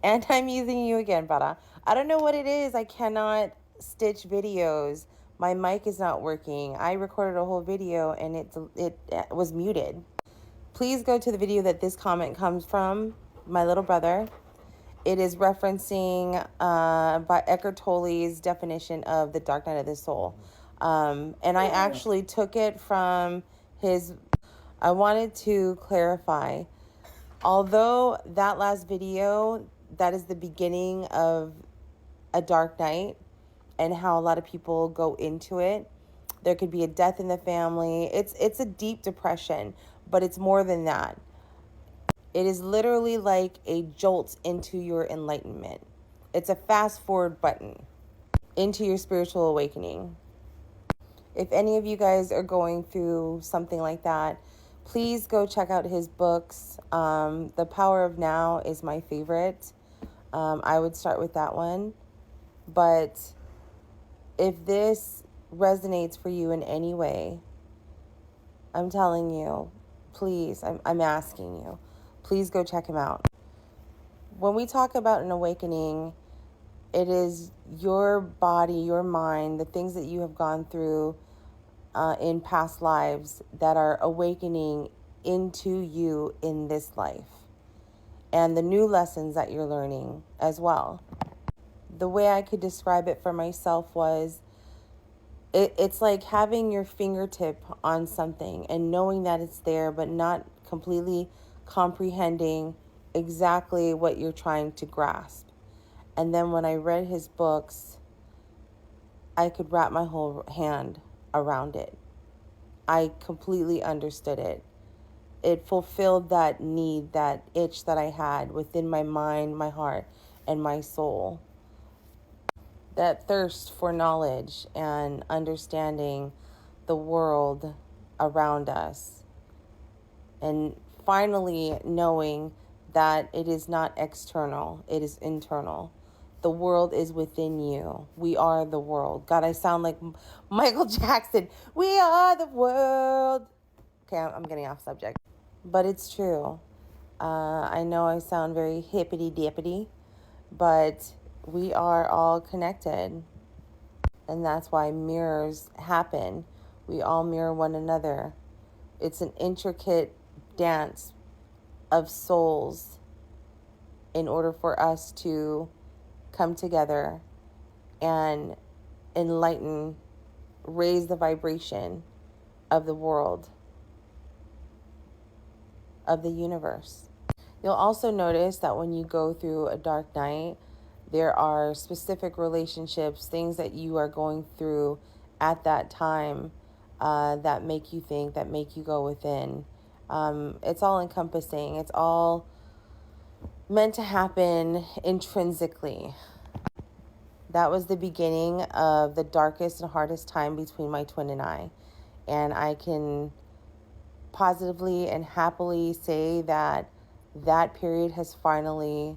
And I'm using you again, Bara. I don't know what it is. I cannot stitch videos. My mic is not working. I recorded a whole video and it was muted. Please go to the video that this comment comes from, my little brother. It is referencing by Eckhart Tolle's definition of the dark night of the soul. And I actually took it from his. I wanted to clarify, although that last video, that is the beginning of a dark night and how a lot of people go into it. There could be a death in the family. It's a deep depression, but it's more than that. It is literally like a jolt into your enlightenment. It's a fast forward button into your spiritual awakening. If any of you guys are going through something like that, please go check out his books. The Power of Now is my favorite. I would start with that one. But if this resonates for you in any way, I'm telling you, please, I'm asking you, please go check him out. When we talk about an awakening, it is your body, your mind, the things that you have gone through in past lives that are awakening into you in this life, and the new lessons that you're learning as well. The way I could describe it for myself was it's like having your fingertip on something and knowing that it's there, but not completely comprehending exactly what you're trying to grasp. And then when I read his books, I could wrap my whole hand around it. I completely understood it. It fulfilled that need, that itch that I had within my mind, my heart, and my soul. That thirst for knowledge and understanding the world around us. And finally knowing that it is not external, it is internal. The world is within you. We are the world. God, I sound like Michael Jackson. We are the world. Okay, I'm getting off subject. But it's true. I know I sound very hippity-dippity, but we are all connected. And that's why mirrors happen. We all mirror one another. It's an intricate dance of souls in order for us to come together and enlighten, raise the vibration of the world, of the universe. You'll also notice that when you go through a dark night, there are specific relationships, things that you are going through at that time that make you think, that make you go within. It's all encompassing. It's all meant to happen intrinsically. That was the beginning of the darkest and hardest time between my twin and I. And I can positively and happily say that that period has finally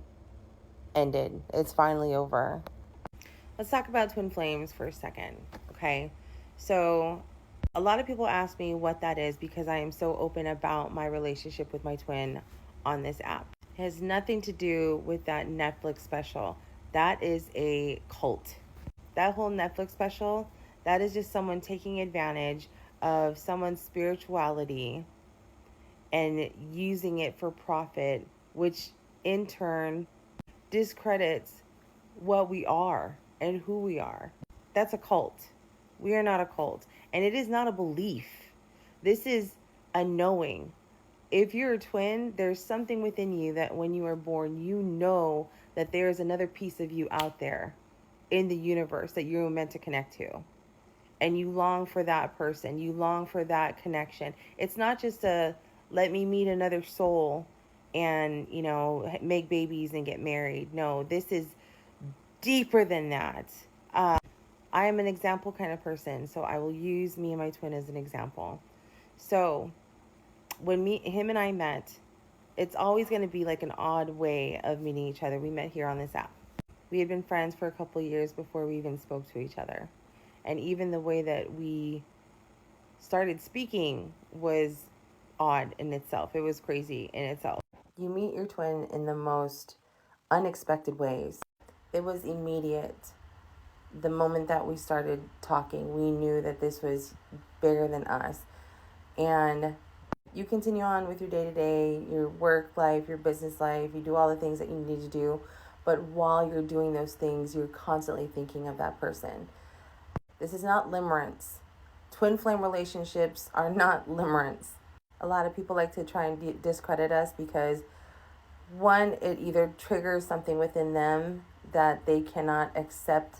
ended. It's finally over. Let's talk about twin flames for a second, okay? So, a lot of people ask me what that is because I am so open about my relationship with my twin on this app. It has nothing to do with that Netflix special. That is a cult. That whole Netflix special, that is just someone taking advantage of someone's spirituality and using it for profit, which in turn discredits what we are and who we are. That's a cult. We are not a cult. And it is not a belief. This is a knowing. If you're a twin, there's something within you that when you are born, you know that there is another piece of you out there in the universe that you're meant to connect to. And you long for that person. You long for that connection. It's not just a let me meet another soul and, make babies and get married. No, this is deeper than that. I am an example kind of person, so I will use me and my twin as an example. So when him and I met, it's always going to be like an odd way of meeting each other. We met here on this app. We had been friends for a couple of years before we even spoke to each other. And even the way that we started speaking was odd in itself. It was crazy in itself. You meet your twin in the most unexpected ways. It was immediate. The moment that we started talking, we knew that this was bigger than us. And you continue on with your day to day, your work life, your business life, you do all the things that you need to do. But while you're doing those things, you're constantly thinking of that person. This is not limerence. Twin flame relationships are not limerence. A lot of people like to try and discredit us because, one, it either triggers something within them that they cannot accept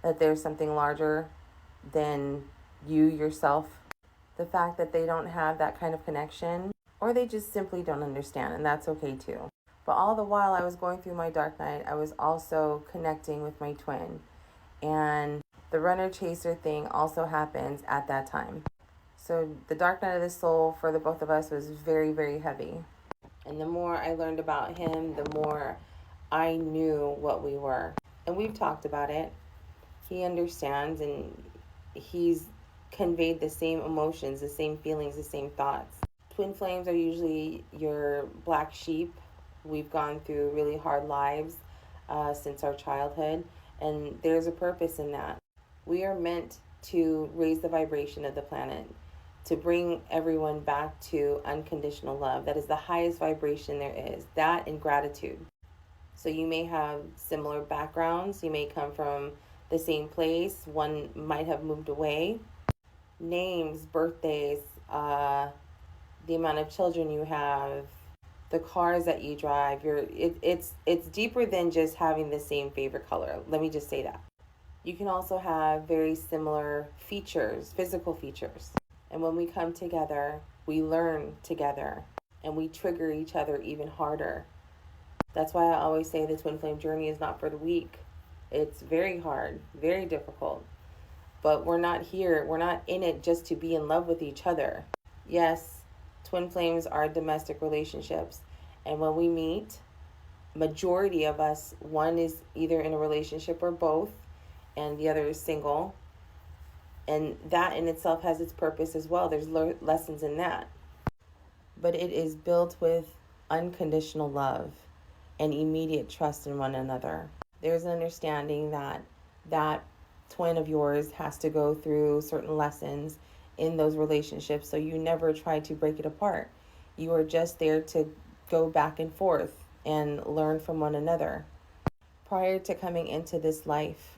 that there's something larger than you yourself. The fact that they don't have that kind of connection, or they just simply don't understand, and that's okay too. But all the while I was going through my dark night, I was also connecting with my twin. And the runner chaser thing also happens at that time. So the dark night of the soul for the both of us was very, very heavy. And the more I learned about him, the more I knew what we were. And we've talked about it. He understands, and he's conveyed the same emotions, the same feelings, the same thoughts. Twin flames are usually your black sheep. We've gone through really hard lives since our childhood, and there's a purpose in that. We are meant to raise the vibration of the planet, to bring everyone back to unconditional love. That is the highest vibration there is, that and gratitude. So you may have similar backgrounds, you may come from the same place, one might have moved away. Names, birthdays, the amount of children you have, the cars that you drive, it's deeper than just having the same favorite color. Let me just say that. You can also have very similar features, physical features. And when we come together, we learn together and we trigger each other even harder. That's why I always say the twin flame journey is not for the weak. It's very hard, very difficult. But we're not in it just to be in love with each other. Yes, twin flames are domestic relationships. And when we meet, majority of us, one is either in a relationship or both, and the other is single. And that in itself has its purpose as well. There's lessons in that. But it is built with unconditional love and immediate trust in one another. There's an understanding that that twin of yours has to go through certain lessons in those relationships, so you never try to break it apart. You are just there to go back and forth and learn from one another. Prior to coming into this life,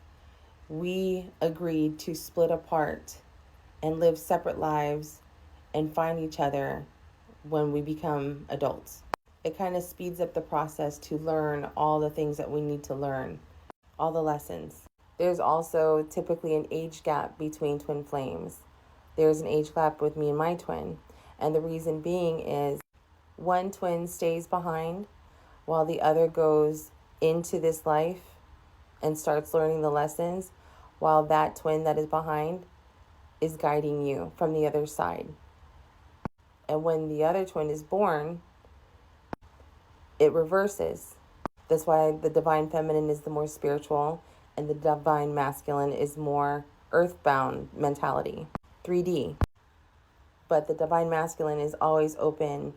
we agreed to split apart and live separate lives and find each other when we become adults. It kind of speeds up the process to learn all the things that we need to learn, all the lessons. There's also typically an age gap between twin flames. There's an age gap with me and my twin. And the reason being is one twin stays behind while the other goes into this life and starts learning the lessons, while that twin that is behind is guiding you from the other side. And when the other twin is born, it reverses. That's why the divine feminine is the more spiritual and the divine masculine is more earthbound mentality, 3D. But the divine masculine is always open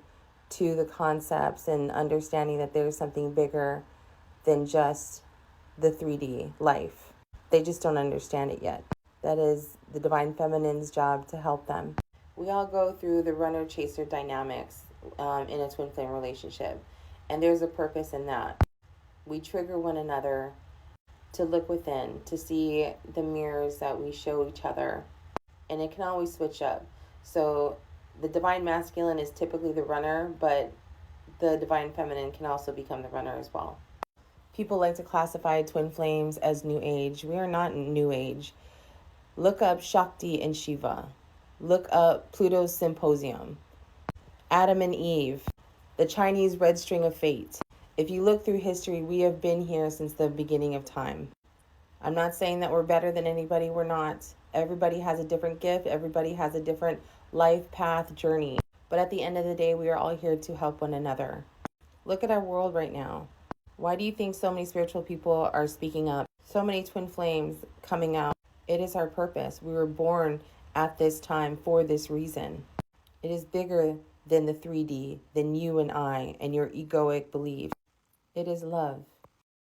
to the concepts and understanding that there's something bigger than just the 3D life. They just don't understand it yet. That is the divine feminine's job to help them. We all go through the runner-chaser dynamics in a twin flame relationship, and there's a purpose in that. We trigger one another to look within, to see the mirrors that we show each other, and it can always switch up. So the divine masculine is typically the runner, but the divine feminine can also become the runner as well. People like to classify twin flames as New Age. We are not New Age. Look up Shakti and Shiva. Look up Pluto's Symposium. Adam and Eve. The Chinese red string of fate. If you look through history, we have been here since the beginning of time. I'm not saying that we're better than anybody. We're not. Everybody has a different gift. Everybody has a different life path journey. But at the end of the day, we are all here to help one another. Look at our world right now. Why do you think so many spiritual people are speaking up? So many twin flames coming out. It is our purpose. We were born at this time for this reason. It is bigger than the 3D, than you and I and your egoic belief. It is love.